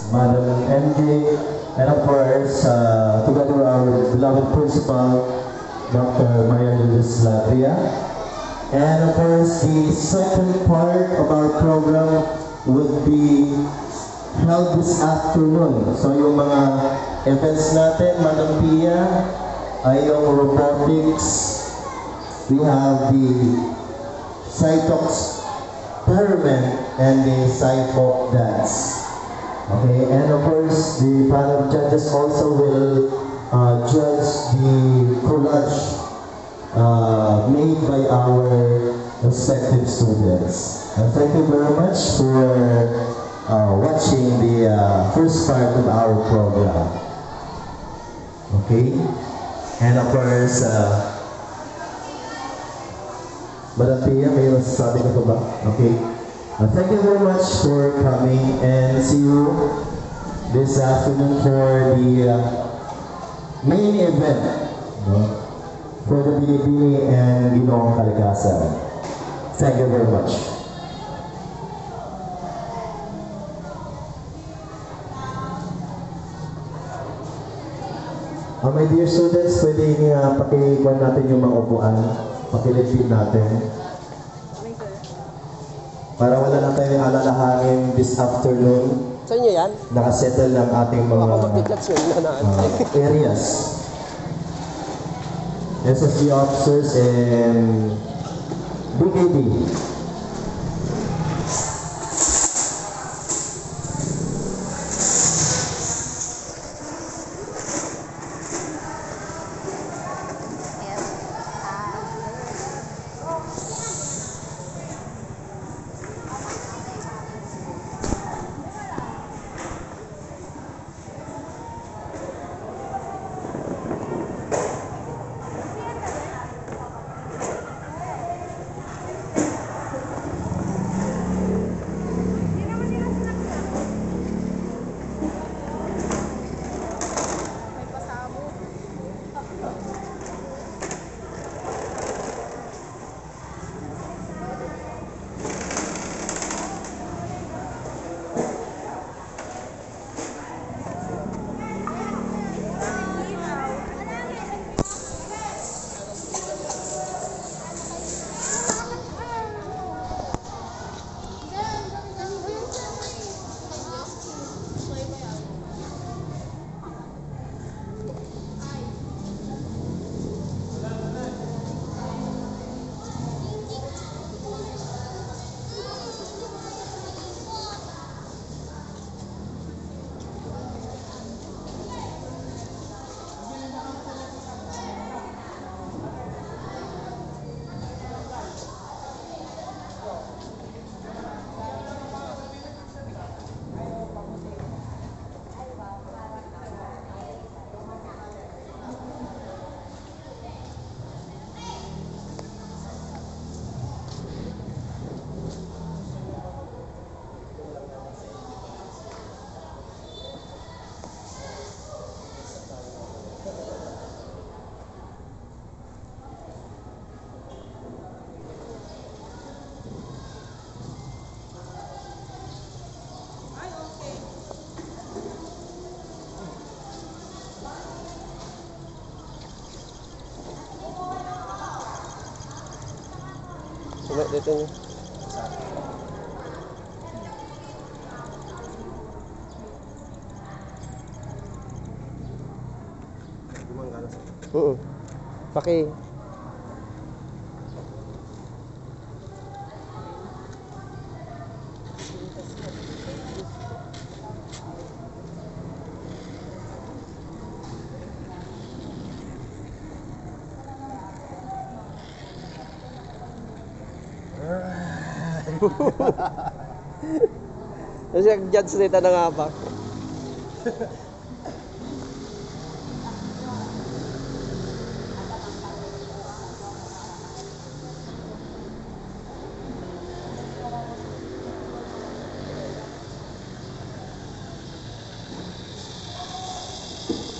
Madam MJ, and of course, together our beloved principal, Dr. Maria Luis Latria. And of course, the second part of our program would be held this afternoon. So yung mga events natin, Madam Pia, ay yung robotics. We have the Cytox Pyramid and the Cyphoc Dance. Okay, and of course, the panel of judges also will judge the collage made by our respective students. And thank you very much for watching the first part of our program. Okay, and of course, Madam Pia, may masasabi ka ba? Okay. Thank you very much for coming and see you this afternoon for the main event for the Binibini and Ginoong Kalikasan. Thank you very much. My dear students, pwedeng pakikuan natin yung mga upuan, pakilipid natin. Para wala na tayong alalahanin this afternoon. Sa inyo yan? Nakasettle ng ating mga areas. SSG officers and BKB. Sulit dito niyo. Paki. Kasi judge dito na nga ba?